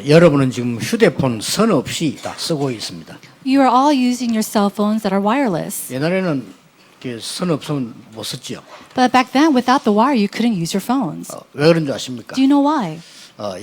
여러분은 지금 휴대폰 선 없이 다 쓰고 있습니다. You are all using your cell phones that are wireless. 옛날에는 선 없으면 못 썼지요. But back then, without the wire, you couldn't use your phones. 왜 그런 줄 아십니까? Do you know why?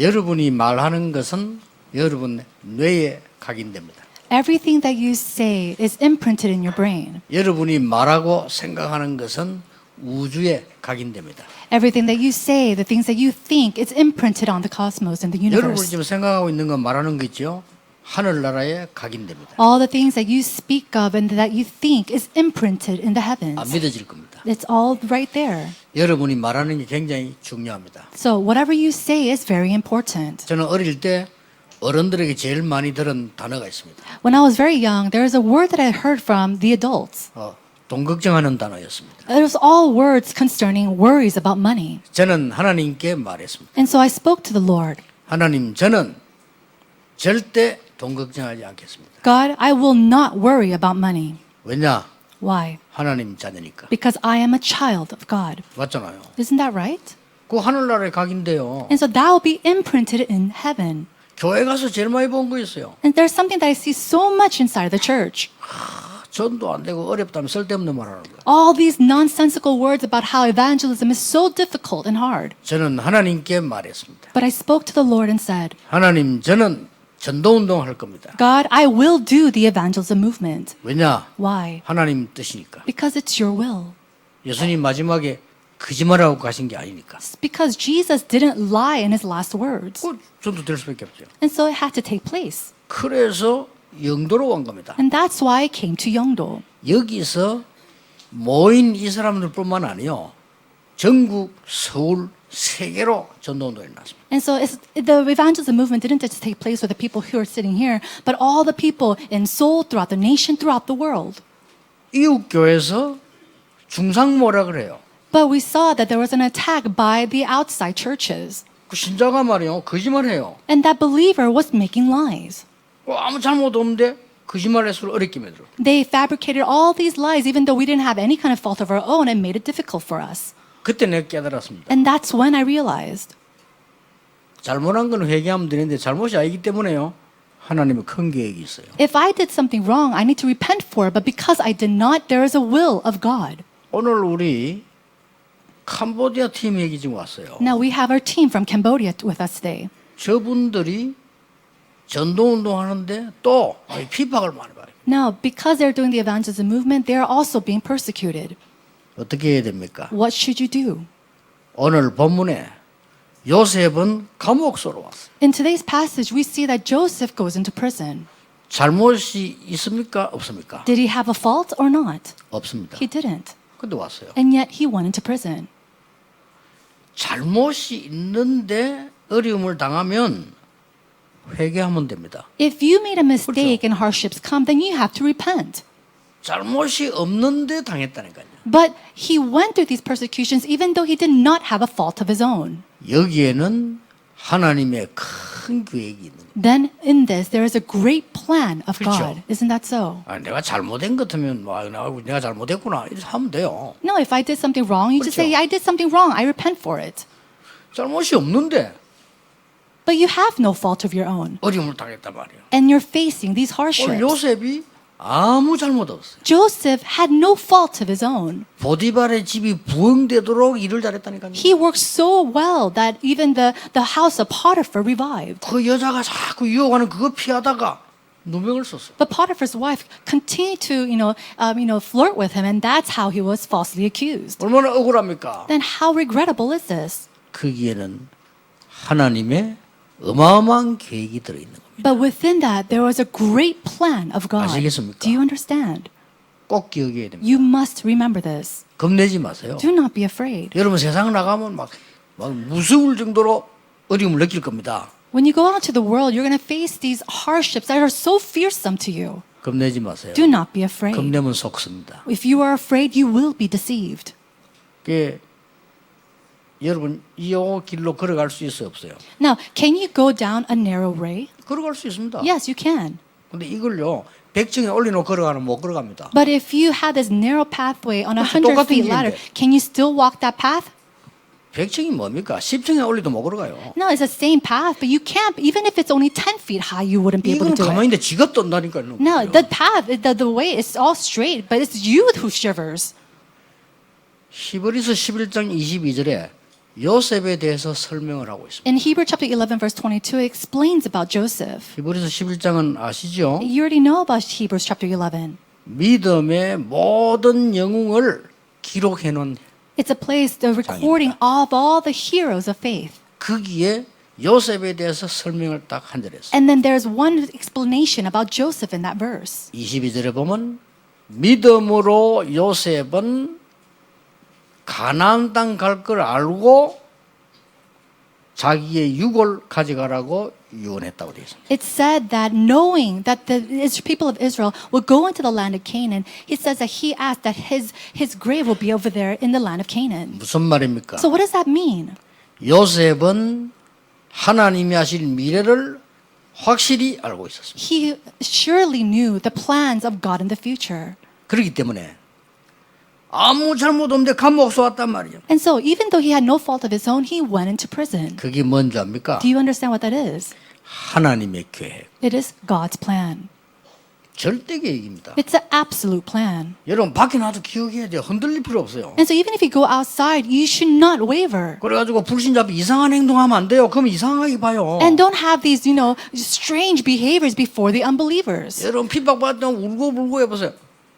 여러분이 말하는 것은 여러분 뇌에 각인됩니다. Everything that you say is imprinted in your brain. 여러분이 말하고 생각하는 것은 우주에 각인됩니다. Everything that you say, the things that you think, it's imprinted on the cosmos and the 여러분이 universe. 지금 생각하고 있는 거 말하는 거 있죠? 하늘나라에 각인됩니다. All the things that you speak of and that you think is imprinted in the 안 heavens. 믿어질 겁니다. It's all right there. 여러분이 말하는 게 굉장히 중요합니다. So whatever you say is very important. 저는 어릴 때 어른들에게 제일 많이 들은 단어가 있습니다. When I was very young, there was a word that I heard from the adults. 돈 걱정하는 단어였습니다. It was all words concerning worries about money. 저는 하나님께 말했습니다. And so I spoke to the Lord. 하나님, 저는 절대 돈 걱정하지 않겠습니다. God, I will not worry about money. 왜냐? Why? 하나님 자녀니까. Because I am a child of God. 맞잖아요. Isn't that right? 그 하늘나라에 각인돼요. And so that will be imprinted in heaven. 교회 가서 제일 많이 본 거였어요. And there's something that I see so much inside the church. 전도 안 되고 어렵다면 쓸데없는 말하는 거예요. All these nonsensical words about how evangelism is so difficult and hard. 저는 하나님께 말했습니다. But I spoke to the Lord and said, 하나님, 저는 전도운동 할 겁니다. God, I will do the evangelism movement. 왜냐? Why? 하나님 뜻이니까. Because it's your will. 예수님 마지막에 거짓말하고 가신 게 아니니까. It's because Jesus didn't lie in his last words. 그 전도될 수밖에 없죠. And so it had to take place. 그래서 영도로 온 겁니다. And that's why I came to Yeongdo. 여기서 모인 이 사람들뿐만 아니요, 전국, 서울, 세계로 전도운동이 났습니다. And so the evangelism movement didn't just take place with the people who are sitting here, but all the people in Seoul, throughout the nation, throughout the world. 이웃 교회에서 중상모라 그래요. But we saw that there was an attack by the outside churches. 그 신자가 말이요, 거짓말해요. And that believer was making lies. 아무 잘못 없는데 거짓말할수록 어렵게 만들어. They fabricated all these lies even though we didn't have any kind of fault of our own and made it difficult for us. 그때 내가 깨달았습니다. And that's when I realized 잘못한 건 회개하면 되는데 잘못이 아니기 때문에요, 하나님의 큰 계획이 있어요. if I did something wrong, I need to repent for it. But because I did not, there is a will of God. 오늘 우리 캄보디아 팀 얘기 지금 왔어요. Now we have our team from Cambodia with us today. 저분들이 전도운동 하는데 또 핍박을 많이 받아요. Now, because they're doing the evangelism movement, they're also being persecuted. 어떻게 해야 됩니까? What should you do? 오늘 본문에 요셉은 감옥소로 왔어요. In today's passage, we see that Joseph goes into prison. 잘못이 있습니까? 없습니까? Did he have a fault or not? 없습니다. He didn't. 근데 왔어요. And yet he went into prison. 잘못이 있는데 어려움을 당하면 회개하면 됩니다. If you made a mistake and hardships come, then you have to repent. 잘못이 없는데 당했다니까요. But he went through these persecutions even though he did not have a fault of his own. 여기에는 하나님의 큰 계획이 있는 거예요. Then in this, there is a great plan of 그렇죠. God. Isn't that so? 내가 잘못된 것 같으면 내가 잘못했구나 이렇게 하면 돼요. No, if I did something wrong, you just 그렇죠. say, I did something wrong. I repent for it. 잘못이 없는데 But you have no fault of your own. 어려움을 당했단 말이에요. And you're facing these 오늘 hardships. 요셉이 아무 잘못 없어요. Joseph had no fault of his own. 보디발의 집이 부흥되도록 일을 잘했다니까요. He worked so well that even the house of Potiphar revived. 그 여자가 자꾸 유혹하는 그거 피하다가 누명을 썼어요. But Potiphar's wife continued to, flirt with him, and that's how he was falsely accused. 얼마나 억울합니까? Then how regrettable is this? 거기에는 하나님의 어마어마한 계획이 들어있는 겁니다. But within that, there was a great plan of God. 아시겠습니까? Do you understand? 꼭 기억해야 됩니다. You must remember this. 겁내지 마세요. Do not be afraid. 여러분 세상 나가면 막 무서울 정도로 어려움을 느낄 겁니다. When you go out to the world, you're going to face these hardships that are so fearsome to you. 겁내지 마세요. Do not be afraid. 겁내면 속습니다. If you are afraid, you will be deceived. 여러분 이 길로 걸어갈 수 있어요, 없어요? Now, can you go down a narrow way? 걸어갈 수 있습니다. Yes, you can. 근데 이걸요 100층에 올려놓고 걸어가는 못 걸어갑니다. But if you had this narrow pathway on a 그렇죠. 100 똑같은 feet ladder, 길인데. can you still walk that path? 100층이 뭡니까? 10층에 올리도 못 걸어가요. No, it's the same path, but you can't, even if it's only 10 feet high, you wouldn't be able 이건 to do 가만히 it. 있는데 지가 떤다니까요. No, the path, the way is all straight, but it's you who shivers. 히브리서 11장 22절에 요셉에 대해서 설명을 하고 있습니다. In Hebrews chapter 11, verse 22, it explains about Joseph. 히브리서 11장은 아시죠? You already know about Hebrews chapter 11. 믿음의 모든 영웅을 기록해 놓은 It's a place, the recording of all the heroes of faith. 거기에 요셉에 대해서 설명을 딱 한 절 했어요. And then there's one explanation about Joseph in that verse. 22절에 보면 믿음으로 요셉은 가나안 땅 갈 걸 알고 자기의 유골 가져가라고 유언했다고 되어 있습니다. It said that knowing that the people of Israel would go into the land of Canaan, he says that he asked that his grave will be over there in the land of Canaan. 무슨 말입니까? So what does that mean? 요셉은 하나님이 하실 미래를 확실히 알고 있었습니다. He surely knew the plans of God in the future. 그렇기 때문에 아무 잘못 없는데 감옥서 왔단 말이에요. And so even though he had no fault of his own, he went into prison. 그게 뭔지 압니까? Do you understand what that is? 하나님의 계획, It is God's plan. 절대 계획입니다. It's an absolute plan. 여러분 밖에 나도 기억해야 돼요. 흔들릴 필요 없어요. And so even if you go outside, you should not waver. 그래가지고 불신자 앞에 이상한 행동하면 안 돼요. 그럼 이상하게 봐요. And don't have these, strange behaviors before the unbelievers. 여러분 핍박받다 울고불고 해보세요.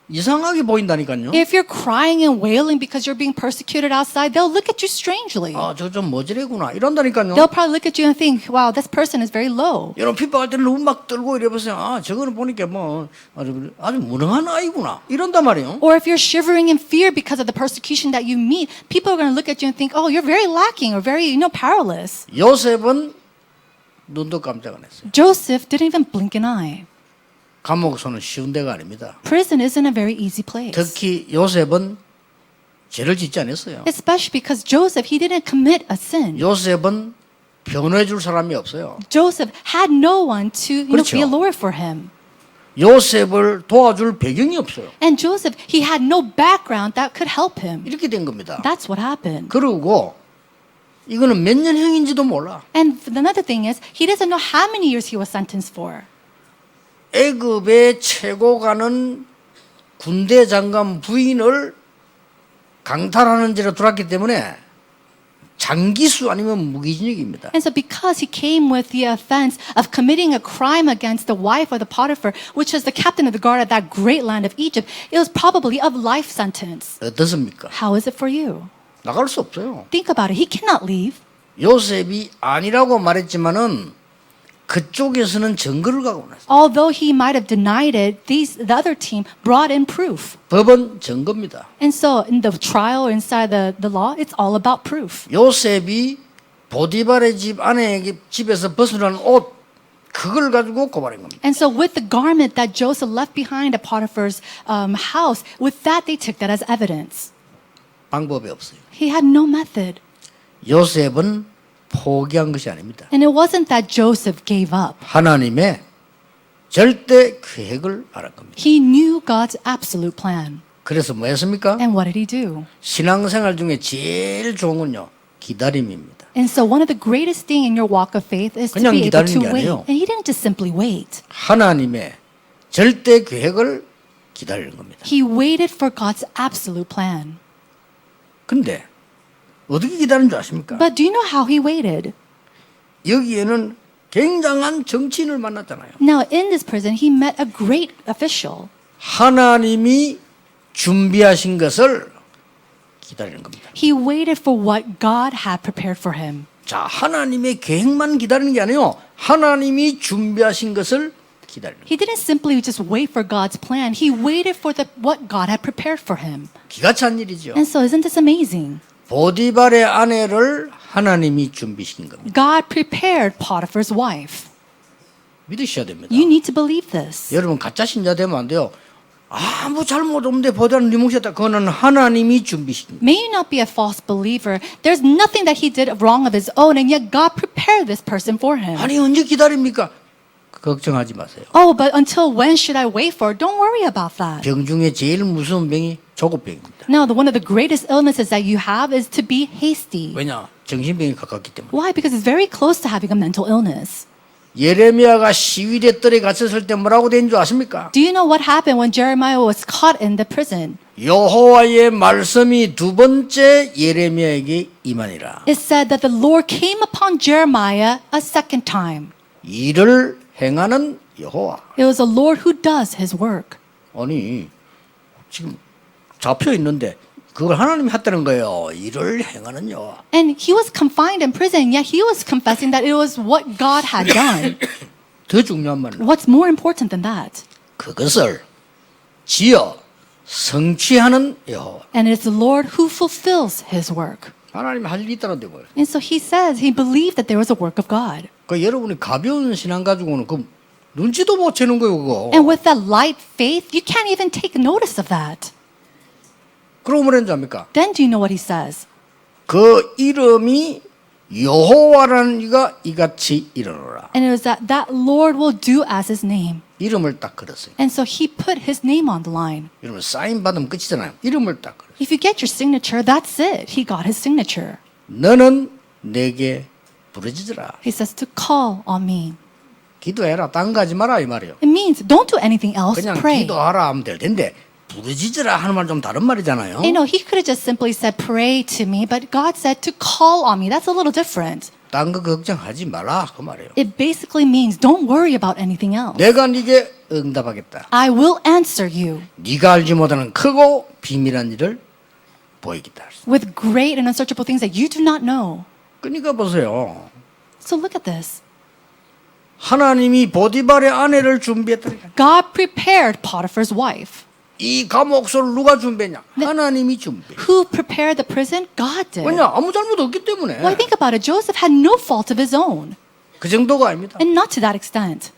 이상하게 보인다니까요. If you're crying and wailing because you're being persecuted outside, they'll look at you strangely. 아, 저 좀 머지래구나 이런다니까요. They'll probably look at you and think, wow, this person is very low. 여러분 핍박할 때는 눈 막 떨고 이래보세요. 아, 저거는 보니까 뭐 아주 무능한 아이구나 이런단 말이에요. Or if you're shivering in fear because of the persecution that you meet, people are going to look at you and think, oh, you're very lacking or very, powerless. 요셉은 눈도 깜짝 안 했어요. Joseph didn't even blink an eye. 감옥소는 쉬운 데가 아닙니다. Prison isn't a very easy place. 특히 요셉은 죄를 짓지 않았어요. Especially because Joseph, he didn't commit a sin. 요셉은 변호해 줄 사람이 없어요. Joseph had no one to 그렇죠. be a lawyer for him. 요셉을 도와줄 배경이 없어요. And Joseph, he had no background that could help him. 이렇게 된 겁니다. That's what happened. 그리고 이거는 몇 년형인지도 몰라. And another thing is, he doesn't know how many years he was sentenced for. 애굽의 최고가는 군대 장관 부인을 강탈하는 죄로 들어왔기 때문에 장기수 아니면 무기징역입니다. And so because he came with the offense of committing a crime against the wife of the Potiphar, which was the captain of the guard of that great land of Egypt, it was probably a life sentence. 어떻습니까? How is it for you? 나갈 수 없어요. Think about it. He cannot leave. 요셉이 아니라고 말했지만은 그쪽에서는 증거를 갖고 나서 Although he might have denied it, the other team brought in proof. 법은 증거입니다. And so in the trial inside the law, it's all about proof. 요셉이 보디발의 집 아내에게 집에서 벗어난 옷 그걸 가지고 고발한 겁니다. And so with the garment that Joseph left behind at Potiphar's house, with that they took that as evidence. 방법이 없어요. He had no method. 요셉은 포기한 것이 아닙니다. And it wasn't that Joseph gave up. 하나님의 절대 계획을 알았 겁니다. He knew God's absolute plan. 그래서 뭐 했습니까? And what did he do? 신앙생활 중에 제일 좋은 건요. 기다림입니다. And so one of the greatest thing in your walk of faith is to 그냥 be able 기다리는 to 게 wait. 아니에요. And he didn't just simply wait. 하나님의 절대 계획을 기다리는 겁니다. He waited for God's absolute plan. 근데 어떻게 기다리는 줄 아십니까? But do you know how he waited? 여기에는 굉장한 정치인을 만났잖아요. Now in this prison, he met a great official. 하나님이 준비하신 것을 기다리는 겁니다. He waited for what God had prepared for him. 자, 하나님의 계획만 기다리는 게 아니에요. 하나님이 준비하신 것을 기다리는 겁니다. He didn't simply just wait for God's plan. He waited for what God had prepared for him. 기가 찬 일이죠. And so isn't this amazing? 보디발의 아내를 하나님이 준비시킨 겁니다. God prepared Potiphar's wife. 믿으셔야 됩니다. You need to believe this. 여러분 가짜 신자 되면 안 돼요. 아무 잘못 없는데 보디발은 네 몫이었다. 그거는 하나님이 준비시킨 겁니다. May you not be a false believer. There's nothing that he did wrong of his own, and yet God prepared this person for him. 아니 언제 기다립니까? 걱정하지 마세요. Oh, but until when should I wait for? Don't worry about that. 병 중에 제일 무서운 병이 조급병입니다. No, one of the greatest illnesses that you have is to be hasty. 왜냐? 정신병이 가깝기 때문에. Why? Because it's very close to having a mental illness. 예레미야가 시위대 뜰에 갇혔을 때 뭐라고 된 줄 아십니까? Do you know what happened when Jeremiah was caught in the prison? 여호와의 말씀이 두 번째 예레미야에게 임하니라. It said that the Lord came upon Jeremiah a second time. 일을 행하는 여호와. It was the Lord who does his work. 아니 지금 잡혀 있는데 그걸 하나님이 했다는 거예요. 일을 행하는 여호와. And he was confined in prison, yet he was confessing that it was what God had done. 더 중요한 말은 What's more important than that? 그것을 지어 성취하는 여호와. And it's the Lord who fulfills his work. 하나님이 할 일이 있다는데 뭐예요? And so he says he believed that there was a work of God. 그 여러분이 가벼운 신앙 가지고는 그 눈치도 못 채는 거예요, 그거. And with that light faith, you can't even take notice of that. 그러면 뭐라는 줄 압니까? Then do you know what he says? 그 이름이 여호와라는 이가 이같이 일어나라. And it was that Lord will do as his name. 이름을 딱 걸었어요. And so he put his name on the line. 이름을 사인 받으면 끝이잖아요. 이름을 딱 걸었어요. If you get your signature, that's it. He got his signature. 너는 내게 부르짖으라. He says to call on me. 기도해라. 딴 거 하지 마라 이 말이에요. It means don't do anything else, 그냥 pray. 기도하라 하면 될 텐데 부르짖으라 하는 말 좀 다른 말이잖아요. You know, he could have just simply said pray to me, but God said to call on me. That's a little different. 딴 거 걱정하지 마라 그 말이에요. It basically means don't worry about anything else. 내가 네게 응답하겠다. I will answer you 네가 알지 못하는 크고 비밀한 일을 보이겠다. with great and unsearchable things that you do not know. 그러니까 보세요. So look at this. 하나님이 보디발의 아내를 준비했다니까. God prepared Potiphar's wife. 이 감옥소를 누가 준비했냐? 하나님이 준비해. Who prepared the prison? God did. 왜냐? 아무 잘못 없기 때문에. Well, think about it. Joseph had no fault of his own, 그 정도가 아닙니다. and not to that extent.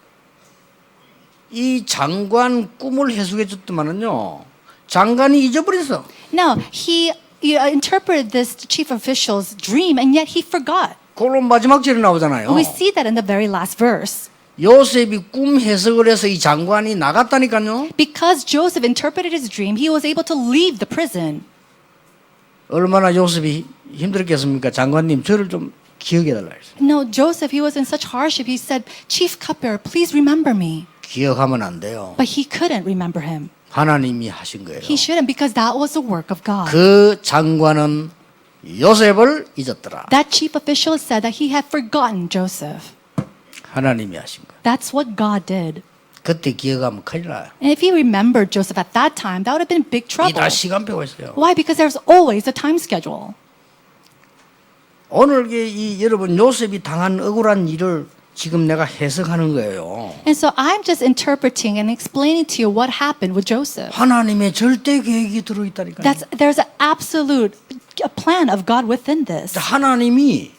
이 장관 꿈을 해석해 줬더만은요. 장관이 잊어버렸어. Now, he interpreted this chief official's dream, and yet he forgot. 그걸로 마지막 절에 나오잖아요. We see that in the very last verse. 요셉이 꿈 해석을 해서 이 장관이 나갔다니까요. Because Joseph interpreted his dream, he was able to leave the prison. 얼마나 요셉이 힘들겠습니까? 장관님 저를 좀 기억해 달라 했어요. No, Joseph, he was in such hardship. He said, Chief cupbearer, please remember me. 기억하면 안 돼요. But he couldn't remember him. 하나님이 하신 거예요. He shouldn't because that was the work of God. 그 장관은 요셉을 잊었더라. That chief official said that he had forgotten Joseph. 하나님이 하신 거예요. That's what God did. 그때 기억하면 큰일 나요. And if he remembered Joseph at that time, that would have been big trouble. 이다 시간표가 있어요. Why? Because there's always a time schedule. 오늘 이 여러분 요셉이 당한 억울한 일을 지금 내가 해석하는 거예요. And so I'm just interpreting and explaining to you what happened with Joseph. 하나님의 절대 계획이 들어있다니까요. There's an absolute a plan of God within this. 하나님이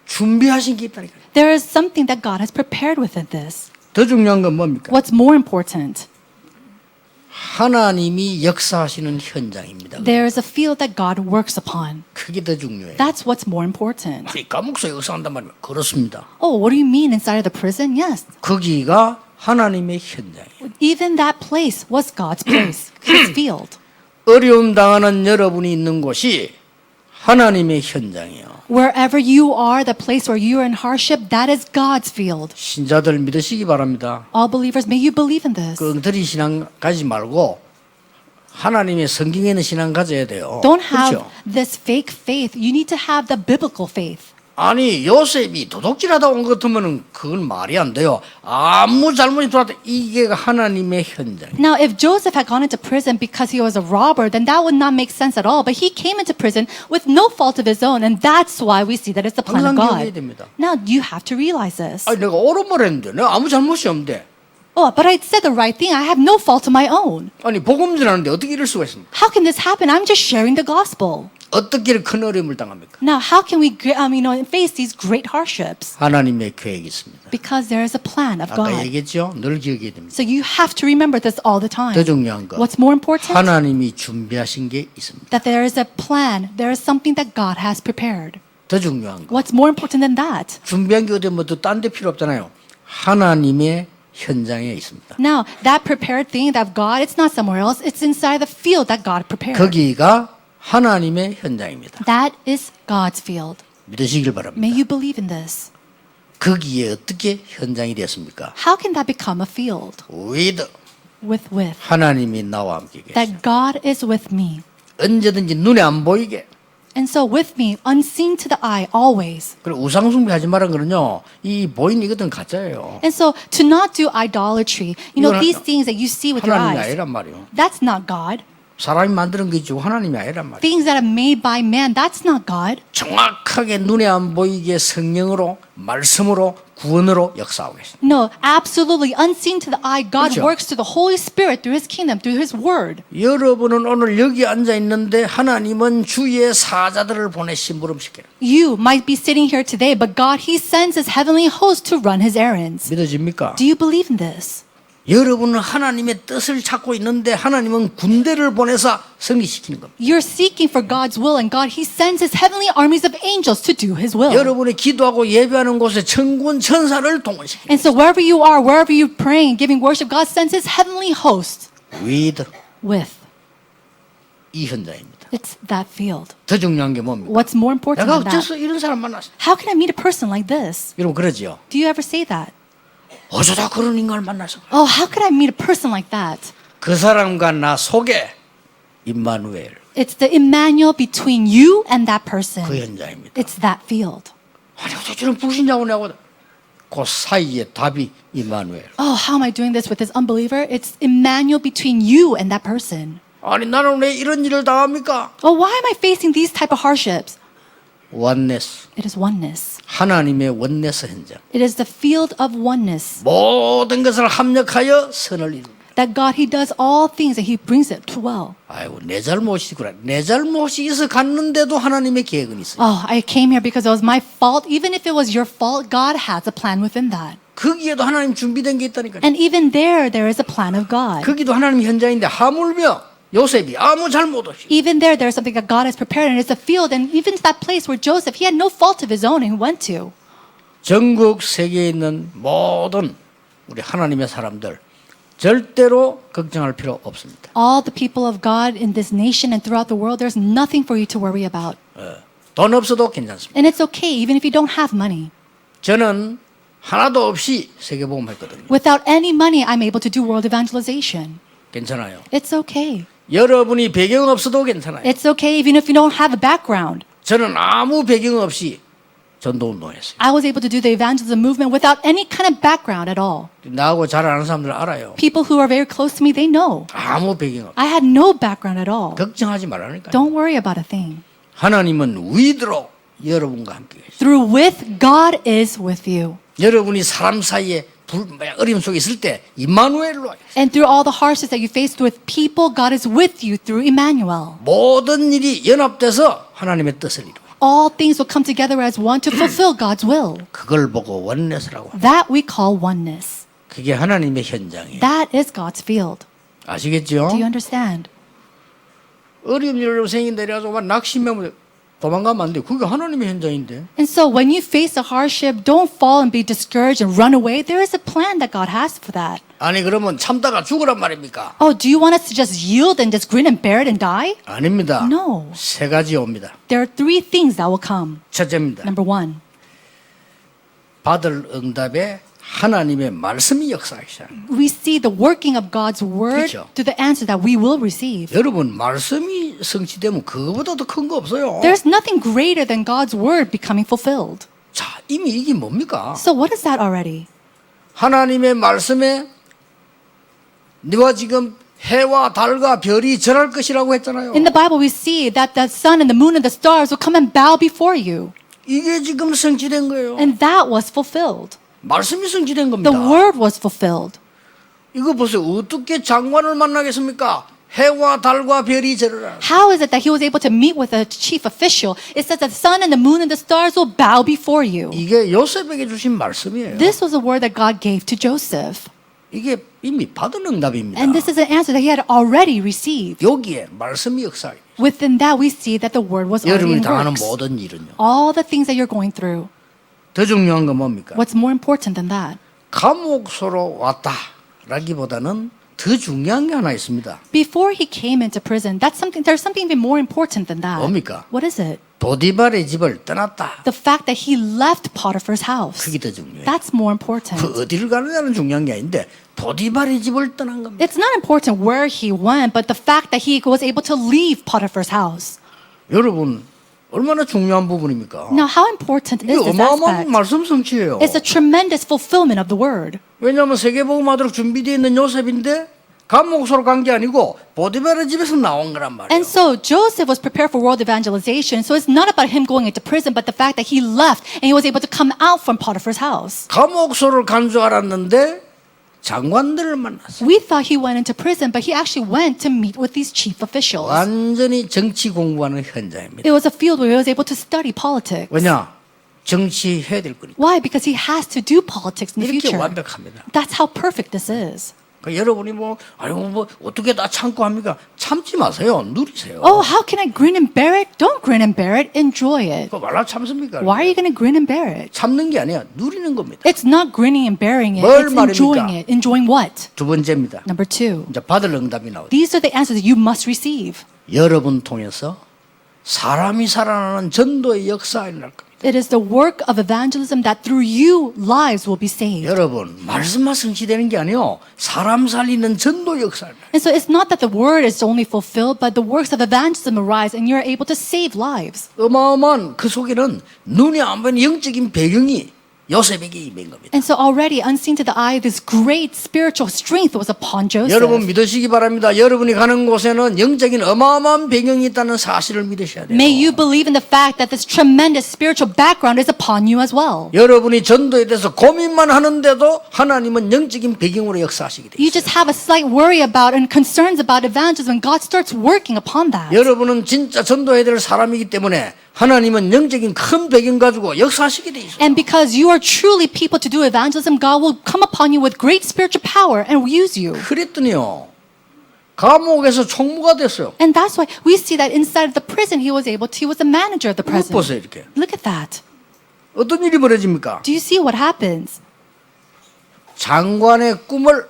준비하신 게 있다니까요. There is something that God has prepared within this. 더 중요한 건 뭡니까? What's more important? 하나님이 역사하시는 현장입니다. There is a field that God works upon. 그게 더 중요해요. That's what's more important. 아니 감옥소에 역사한단 말이에요. 그렇습니다. Oh, what do you mean inside of the prison? Yes. 거기가 하나님의 현장이에요. Even that place was God's place, His field. 어려움 당하는 여러분이 있는 곳이 하나님의 현장이에요. Wherever you are, the place where you are in hardship, that is God's field. 신자들 믿으시기 바랍니다. All believers, may you believe in this. 그 엉터리 신앙 가지 말고 하나님의 성경에 있는 신앙 가져야 돼요. Don't have 그렇죠? this fake faith. You need to have the biblical faith. 아니 요셉이 도둑질하다 온 것 같으면 그건 말이 안 돼요. 아무 잘못이 들어왔다 이게 하나님의 현장이에요. Now, if Joseph had gone into prison because he was a robber, then that would not make sense at all. But he came into prison with no fault of his own, and that's why we see that it's the plan of 항상 기억해야 God. 됩니다. Now, you have to realize this. 아니 내가 옳은 말 했는데 내가 아무 잘못이 없는데 Oh, but I said the right thing. I have no fault of my own. 아니 복음 전하는데 어떻게 이럴 수가 있습니까? How can this happen? I'm just sharing the gospel. 어떻게 큰 어려움을 당합니까? Now, how can we face these great hardships? 하나님의 계획이 있습니다. Because there is a plan of 아까 God. 얘기했죠? 늘 기억해야 됩니다. So you have to remember this all the time. 더 중요한 거 What's more important? 하나님이 준비하신 게 있습니다. That there is a plan. There is something that God has prepared. 더 중요한 거 What's more important than that? 준비한 게 어디 뭐또딴 데 필요 없잖아요. 하나님의 현장에 있습니다. Now, that prepared thing that God, it's not somewhere else. It's inside the field that God prepared. 거기가 하나님의 현장입니다. That is God's field. 믿으시길 바랍니다. May you believe in this. 거기에 어떻게 현장이 됐습니까? How can that become a field? with With. 하나님이 나와 함께 계시다. That God is with me. 언제든지 눈에 안 보이게. And so with me, unseen to the eye, always. 그리고 우상숭배하지 말라는 거는요. 이 보이는 이것은 가짜예요. And so to not do idolatry, you know, 이건 these things that you see with your 하나님이 eyes, 아니란 말이에요. that's not God. 사람이 만드는 거지 하나님이 아니란 말이에요. Things that are made by man, that's not God. 정확하게 눈에 안 보이게 성령으로 말씀으로 구원으로 역사하고 계십니다. No, absolutely unseen to the eye, God 그렇죠. works through the Holy Spirit, through His kingdom, through His word. 여러분은 오늘 여기 앉아 있는데 하나님은 주의 사자들을 보내 심부름시켜요. You might be sitting here today, but God, He sends His heavenly host to run His errands. 믿어집니까? Do you believe in this? 여러분은 하나님의 뜻을 찾고 있는데 하나님은 군대를 보내서 승리시키는 겁니다. You're seeking for God's will, and God, He sends His heavenly armies of angels to do His will. 여러분이 기도하고 예배하는 곳에 천군 천사를 동원시킵니다. And so wherever you are, wherever you're praying, giving worship, God sends His heavenly host with with. 이 현장입니다. It's that field. 더 중요한 게 뭡니까? What's more important 내가 than that? 어째서 이런 사람 만났어? How can I meet a person like this? 여러분 그러지요? Do you ever say that? 어쩌다 그런 인간을 만나서 Oh, how could I meet a person like that? 그 사람과 나 속에 임마누엘 It's the Emmanuel between you and that person. 그 현장입니다. It's that field. 아니 어떻게 저런 불신자고 내고 그 사이에 답이 임마누엘. Oh, how am I doing this with this unbeliever? It's Emmanuel between you and that person. 아니 나는 왜 이런 일을 당합니까? Oh, why am I facing these type of hardships? 원네스 It is oneness. 하나님의 원네스 현장. It is the field of oneness. 모든 것을 합력하여 선을 이룬다. That God, He does all things and He brings it to well. 아이고 내 잘못이구나. 내 잘못이 있어 갔는데도 하나님의 계획은 있어요. Oh, I came here because it was my fault. Even if it was your fault, God has a plan within that. 거기에도 하나님 준비된 게 있다니까요. And even there is a plan of God. 거기도 하나님 현장인데 하물며 요셉이 아무 잘못 없이 Even there is something that God has prepared, and it's a field. And even to that place where Joseph, he had no fault of his own, and he went to. 전국 세계에 있는 모든 우리 하나님의 사람들 절대로 걱정할 필요 없습니다. All the people of God in this nation and throughout the world, there's nothing for you to worry about. 돈 없어도 괜찮습니다. And it's okay, even if you don't have money. 저는 하나도 없이 세계복음 했거든요. Without any money, I'm able to do world evangelization. 괜찮아요. It's okay. 여러분이 배경 없어도 괜찮아요. It's okay, even if you don't have a background. 저는 아무 배경 없이 전도운동했어요. I was able to do the evangelism movement without any kind of background at all. 나하고 잘 아는 사람들 알아요. People who are very close to me, they know. 아무 배경 없. I had no background at all. 걱정하지 말라니까요. Don't worry about a thing. 하나님은 위드로 여러분과 함께 계세요. Through with, God is with you. 여러분이 사람 사이에 어려움 속에 있을 때 임마누엘로 와요. And through all the hardships that you face with people, God is with you through Emmanuel. 모든 일이 연합돼서 하나님의 뜻을 이루어요. All things will come together as one to fulfill God's will. 그걸 보고 원내스라고 합니다. That we call oneness. 그게 하나님의 현장이에요. That is God's field. 아시겠죠? Do you understand? 어려운 일로 생긴다 이래가지고 막 낙심하면 도망가면 안 돼요. 그게 하나님의 현장인데. And so when you face a hardship, don't fall and be discouraged and run away. There is a plan that God has for that. 아니 그러면 참다가 죽으란 말입니까? Oh, do you want us to just yield and just grin and bear it and die? 아닙니다. No. 세 가지 옵니다. There are three things that will come. 첫째입니다. Number one, 받을 응답에 하나님의 말씀이 역사하기 시작합니다. we see the working of God's word 그렇죠. to the answer that we will receive. 여러분 말씀이 성취되면 그거보다 더 큰 거 없어요. There's nothing greater than God's word becoming fulfilled. 자, 이미 이게 뭡니까? So what is that already? 하나님의 말씀에 네가 지금 해와 달과 별이 절할 것이라고 했잖아요. In the Bible, we see that the sun and the moon and the stars will come and bow before you. 이게 지금 성취된 거예요. And that was fulfilled. 말씀이 성취된 겁니다. The word was fulfilled. 이거 보세요. 어떻게 장관을 만나겠습니까? 해와 달과 별이 절하라. How is it that he was able to meet with a chief official? It says that the sun and the moon and the stars will bow before you. 이게 요셉에게 주신 말씀이에요. This was a word that God gave to Joseph. 이게 이미 받은 응답입니다. And this is an answer that he had already received. 여기에 말씀이 역사해요. Within that, we see that the word was already 여러분이 in 당하는 works. 모든 일은요. All the things that you're going through. 더 중요한 건 뭡니까? What's more important than that? 감옥소로 왔다라기보다는 더 중요한 게 하나 있습니다. Before he came into prison, there's something even more important than that. 뭡니까? What is it? 보디발의 집을 떠났다. The fact that he left Potiphar's house. 그게 더 중요해요. That's more important. 그 어디를 가느냐는 중요한 게 아닌데 보디발의 집을 떠난 겁니다. It's not important where he went, but the fact that he was able to leave Potiphar's house. 여러분 얼마나 중요한 부분입니까? Now, how important 이게 is this 어마어마한 aspect? 말씀 성취예요. It's a tremendous fulfillment of the word. 왜냐하면 세계복음하도록 준비되어 있는 요셉인데 감옥소로 간 게 아니고 보디발의 집에서 나온 거란 말이에요. And so Joseph was prepared for world evangelization. So it's not about him going into prison, but the fact that he left and he was able to come out from Potiphar's house. 감옥소를 간 줄 알았는데 장관들을 만났어요. We thought he went into prison, but he actually went to meet with these chief officials. 완전히 정치 공부하는 현장입니다. It was a field where he was able to study politics. 왜냐? 정치해야 될 거니까. Why? Because he has to do politics in the 이렇게 future. 완벽합니다. That's how perfect this is. 그러니까 여러분이 뭐 어떻게 다 참고 합니까? 참지 마세요. 누리세요. Oh, how can I grin and bear it? Don't grin and bear it. Enjoy it. 그거 말라 참습니까? Why are you going to grin and bear it? 참는 게 아니야. 누리는 겁니다. It's not grinning and bearing it. 뭘 It's 말입니까? enjoying it. Enjoying what? 두 번째입니다. Number two. 이제 받을 응답이 나오죠. These are the answers that you must receive. 여러분 통해서 사람이 살아나는 전도의 역사가 일어날 겁니다. It is the work of evangelism that through you lives will be saved. 여러분 말씀만 성취되는 게 아니요 사람 살리는 전도 역사입니다. And so it's not that the word is only fulfilled, but the works of evangelism arise and you're able to save lives. 어마어마한 그 속에는 눈이 안 보이는 영적인 배경이 요셉에게 임한 겁니다. And so already unseen to the eye, this great spiritual strength was upon Joseph. 여러분 믿으시기 바랍니다. 여러분이 가는 곳에는 영적인 어마어마한 배경이 있다는 사실을 믿으셔야 돼요. May you believe in the fact that this tremendous spiritual background is upon you as well. 여러분이 전도에 대해서 고민만 하는데도 하나님은 영적인 배경으로 역사하시게 돼요. You just have a slight worry about and concerns about evangelism, and God starts working upon that. 여러분은 진짜 전도해야 될 사람이기 때문에 하나님은 영적인 큰 배경 가지고 역사하시게 돼 있어요. And because you are truly people to do evangelism, God will come upon you with great spiritual power and use you. 그랬더니요. 감옥에서 총무가 됐어요. And that's why we see that inside of the prison, he was the manager of the 못 prison. 보세요 이렇게. Look at that. 어떤 일이 벌어집니까? Do you see what happens? 장관의 꿈을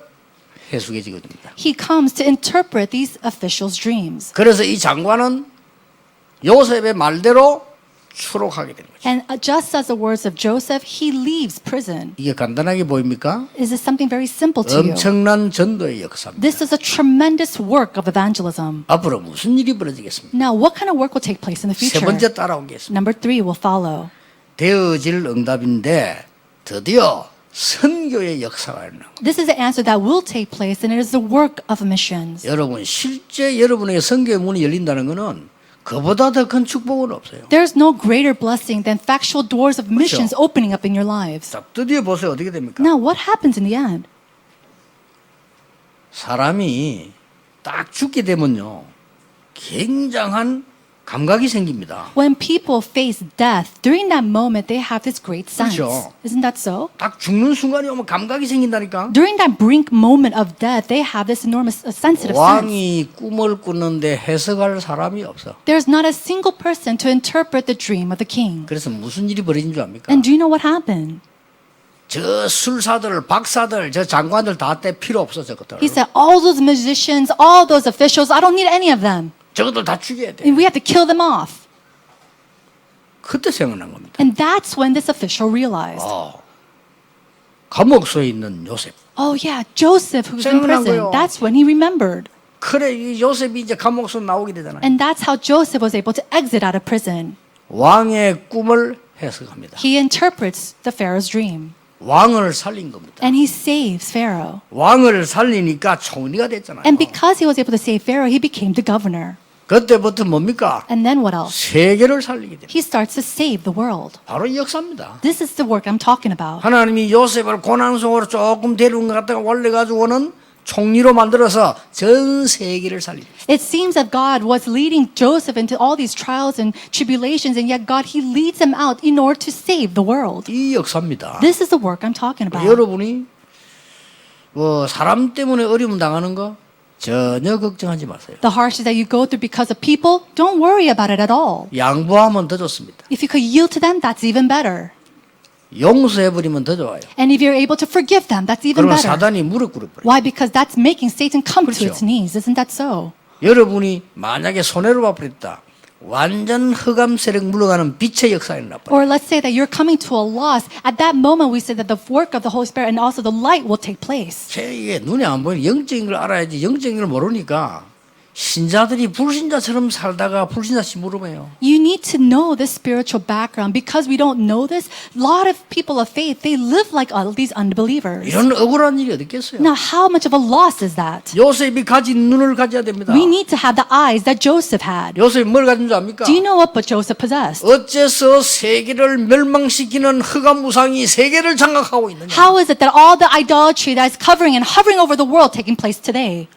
해석해 주거든요. He comes to interpret these officials' dreams. 그래서 이 장관은 요셉의 말대로 추록하게 되는 거죠. And just as the words of Joseph, he leaves prison. 이게 간단하게 보입니까? Is this something very simple to you? 엄청난 전도의 역사입니다. This is a tremendous work of evangelism. 앞으로 무슨 일이 벌어지겠습니까? Now, what kind of work will take place in the 세 future? 번째 따라온 게 있습니다. Number 3 will follow. 되어질 응답인데 드디어 선교의 역사가 일어나. This is the answer that will take place, and it is the work of missions. 여러분 실제 여러분에게 선교의 문이 열린다는 것은 그보다 더 큰 축복은 없어요. There's no greater blessing than factual doors of missions opening up in your lives. 자, 드디어 보세요. 어떻게 됩니까? Now, what happens in the end? 사람이 딱 죽게 되면요. 굉장한 감각이 생깁니다. When people face death, during that moment, they have this great sense. 그렇죠. Isn't that so? 딱 죽는 순간이 오면 감각이 생긴다니까. During that brink moment of death, they have this enormous sensitive sense. 왕이 꿈을 꾸는데 해석할 사람이 없어. There's not a single person to interpret the dream of the king. 그래서 무슨 일이 벌어진 줄 압니까? And do you know what happened? 저 술사들, 박사들, 저 장관들 다 때 필요 없어 저것들. He said, all those musicians, all those officials, I don't need any of them. 저것들 다 죽여야 돼. And we have to kill them off. 그때 생각난 겁니다. And that's when this official realized, 감옥소에 있는 요셉. oh yeah, Joseph who's in 생각난 prison. 거예요. That's when he remembered. 그래 이 요셉이 이제 감옥소 나오게 되잖아요. And that's how Joseph was able to exit out of prison. 왕의 꿈을 해석합니다. He interprets the Pharaoh's dream. 왕을 살린 겁니다. And he saves Pharaoh. 왕을 살리니까 총리가 됐잖아요. And because he was able to save Pharaoh, he became the governor. 그때부터 뭡니까? And then what else? 세계를 살리게 됩니다. He starts to save the world. 바로 이 역사입니다. This is the work I'm talking about. 하나님이 요셉을 고난 속으로 조금 데려온 것 같다가 올려가지고는 총리로 만들어서 전 세계를 살립니다. It seems that God was leading Joseph into all these trials and tribulations, and yet God, he leads him out in order to save the world. 이 역사입니다. This is the work I'm talking about. 여러분이 뭐 사람 때문에 어려움 당하는 거 전혀 걱정하지 마세요. The hardships that you go through because of people, don't worry about it at all. 양보하면 더 좋습니다. If you could yield to them, that's even better. 용서해버리면 더 좋아요. And if you're able to forgive them, that's even 그러면 better. 사단이 무릎 꿇어버려요. Why? Because that's making Satan come to 그렇죠. its knees. Isn't that so? 여러분이 만약에 손해를 봐버렸다. 완전 흑암 세력 물러가는 빛의 역사가 일어나버려요. Or let's say that you're coming to a loss. At that moment, we say that the work of the Holy Spirit and also the light will take place. 이게 눈에 안 보이는 영적인 걸 알아야지 영적인 걸 모르니까 신자들이 불신자처럼 살다가 불신자씨 물음해요. You need to know this spiritual background. Because we don't know this, a lot of people of faith, they live like all these unbelievers. 이런 억울한 일이 어디 있겠어요? Now, how much of a loss is that? 요셉이 가진 눈을 가져야 됩니다. We need to have the eyes that Joseph had. 요셉이 뭘 가진 줄 압니까? Do you know what Joseph possessed? 어째서 세계를 멸망시키는 흑암 우상이 세계를 장악하고 있느냐? How is it that all the idolatry that is covering and hovering over the world taking place today?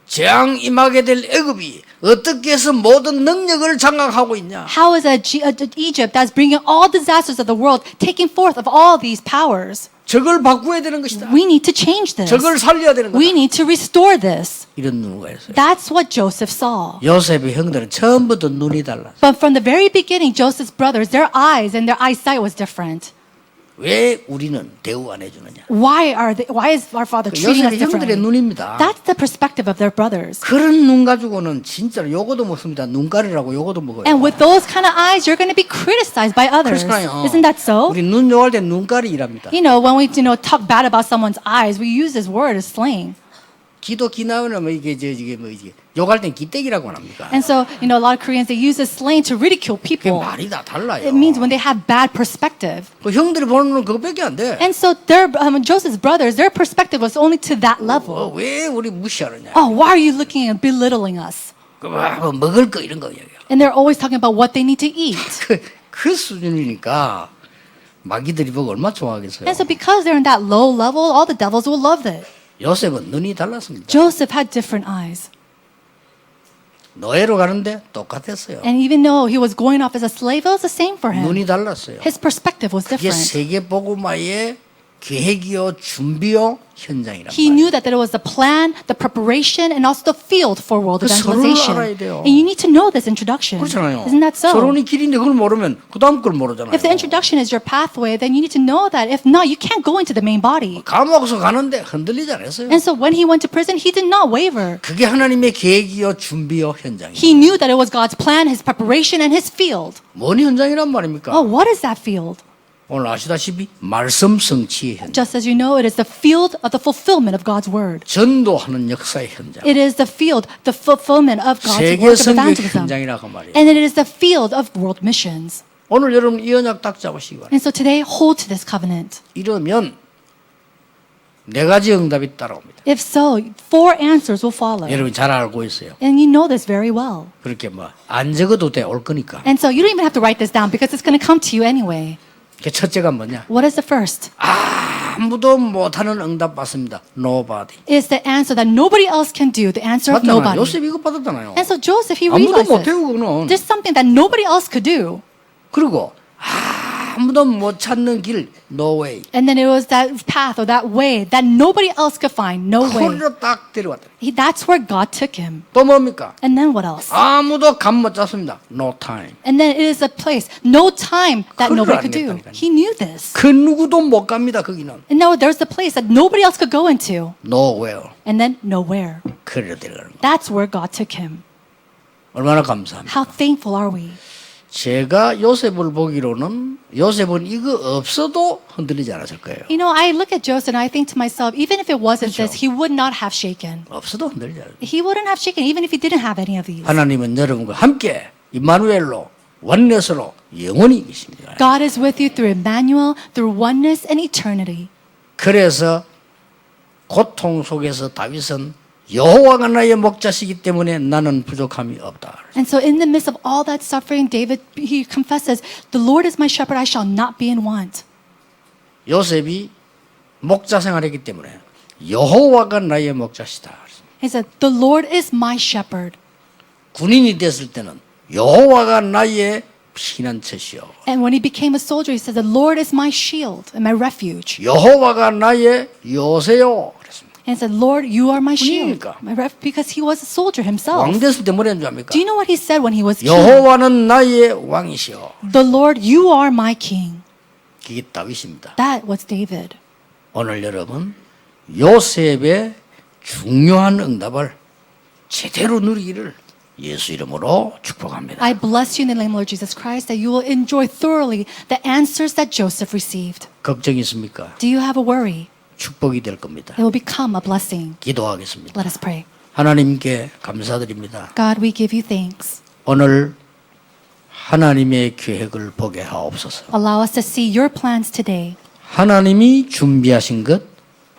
재앙 임하게 될 애굽이 어떻게 해서 모든 능력을 장악하고 있냐? How is Egypt that's bringing all disasters of the world taking forth of all these powers? 저걸 바꾸어야 되는 것이다. We need to change this. 저걸 살려야 되는 거다. We need to restore this. 이런 눈가 있어요. That's what Joseph saw. 요셉의 형들은 처음부터 눈이 달랐어요. But from the very beginning, Joseph's brothers, their eyes and their eyesight was different. 왜 우리는 대우 안 해주느냐? Why is our father treating us 요셉의 형들의 differently? 눈입니다. That's the perspective of their brothers. 그런 눈 가지고는 진짜로 요거도 먹습니다. 눈가리라고 요거도 먹어요. And with those kind of eyes, you're going to be criticized by others. 그렇잖아요. Isn't that so? 우리 눈 욕할 때 눈가리 일합니다. You know, when we talk bad about someone's eyes, we use this word as slang. 기도 기나오면 뭐 이게 욕할 땐 기떼기라고 합니까? And so, a lot of Koreans, they use this slang to ridicule 그게 people. 말이 다 달라요. It means when they have bad perspective. 그 형들이 보는 눈은 그거밖에 안 돼. And so Joseph's brothers, their perspective was only to that level. 왜 우리 무시하느냐? Oh, why are you looking and belittling us? 뭐 먹을 거 이런 거 얘기해요. And they're always talking about what they need to eat. 그 수준이니까 마귀들이 보고 얼마나 좋아하겠어요. And so because they're in that low level, all the devils will love it. 요셉은 눈이 달랐습니다. Joseph had different eyes. 노예로 가는데 똑같았어요. And even though he was going off as a slave, it was the same for him. 눈이 달랐어요. His perspective was 이게 different. 세계 복음화의 계획이요, 준비요, 현장이란 He 말이에요. knew that there was the plan, the preparation, and also the field for world 그 서로를 evangelization. 알아야 돼요. And you need to know this introduction. 그렇잖아요. Isn't that so? 서론이 길인데 그걸 모르면 그 다음 걸 모르잖아요. If the introduction is your pathway, then you need to know that. If not, you can't go into the main body. 감옥에서 가는데 흔들리지 않았어요. And so when he went to prison, he did not waver. 그게 하나님의 계획이요, 준비요, 현장이에요. He knew that it was God's plan, his preparation, and his field. 뭔 현장이란 말입니까? Oh, what is that field? 오늘 아시다시피 말씀 성취의 현장, Just as you know, it is the field of the fulfillment of God's word. 전도하는 역사의 현장, It is the field, the fulfillment of God's 세계 work of 선교 evangelism. 현장이라고 말이에요. And it is the field of world missions. 오늘 여러분 이 언약 딱 잡으시기 바랍니다. And so today, hold to this covenant. 이러면 네 가지 응답이 따라옵니다. If so, 4 answers will follow. 여러분 잘 알고 있어요. And you know this very well. 그렇게 뭐 안 적어도 돼 올 거니까. And so you don't even have to write this down because it's going to come to you anyway. 그 첫째가 뭐냐? What is the first? 아무도 못하는 응답 받습니다. Nobody. It's the answer that nobody else can do, the answer of 맞잖아요. nobody. 요셉 이거 받았잖아요. And so Joseph, he 아무도 realized 못해요 this. 그거는. There's something that nobody else could do. 그리고 아무도 못 찾는 길, no way. And then it was that path or that way that nobody else could find. No way. 코리로 딱 데려왔다. That's where God took him. 또 뭡니까? And then what else? 아무도 감 못 잡습니다. No time. And then it is a place, no time that 그걸 nobody could do. 알겠다니까요. He knew this. 그 누구도 못 갑니다. 거기는. And now there's the place that nobody else could go into. Nowhere. And then nowhere. 그리로 데려가는 거. That's where God took him. 얼마나 감사합니다. How thankful are we? 제가 요셉을 보기로는 요셉은 이거 없어도 흔들리지 않았을 거예요. You know, I look at Joseph and I think to myself, even if it wasn't 그렇죠. this, he would not have shaken. 없어도 흔들리지 않아요. He wouldn't have shaken even if he didn't have any of these. 하나님은 여러분과 함께 임마누엘로 원내스로 영원히 계십니다. God is with you through Emmanuel, through oneness and eternity. 그래서 고통 속에서 다윗은 여호와가 나의 목자시기 때문에 나는 부족함이 없다. And so in the midst of all that suffering, David, he confesses, the Lord is my shepherd, I shall not be in want. 요셉이 목자 생활했기 때문에 여호와가 나의 목자시다. He said, the Lord is my shepherd. 군인이 됐을 때는 여호와가 나의 피난처시오. And when he became a soldier, he said, the Lord is my shield and my refuge. 여호와가 나의 요새요. 그랬습니다. And he said, Lord, you are my shield. 군인이니까. Because he was a soldier himself. 왕 됐을 때 뭐라 했는 줄 압니까? Do you know what he said when he was king? 여호와는 나의 왕이시오. The Lord, you are my king. 그게 다윗입니다. That was David. 오늘 여러분 요셉의 중요한 응답을 제대로 누리기를 예수 이름으로 축복합니다. I bless you in the name of Lord Jesus Christ that you will enjoy thoroughly the answers that Joseph received. 걱정이 있습니까? Do you have a worry? 축복이 될 겁니다. It will become a blessing. 기도하겠습니다. Let us pray. 하나님께 감사드립니다. God, we give you thanks. 오늘 하나님의 계획을 보게 하옵소서. Allow us to see your plans today. 하나님이 준비하신 것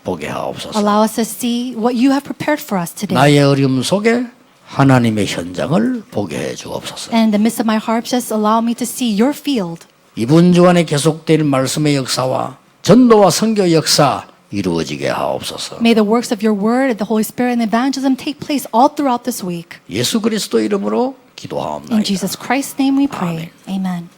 보게 하옵소서. Allow us to see what you have prepared for us today. 나의 어려움 속에 하나님의 현장을 보게 해 주옵소서. And in the midst of my hardships, just allow me to see your field. 이분 주안에 계속될 말씀의 역사와 전도와 선교 역사 이루어지게 하옵소서. May the works of your word, the Holy Spirit, and evangelism take place all throughout this week. 예수 그리스도 이름으로 In 기도하옵나이다. Jesus Christ's name we pray. Amen.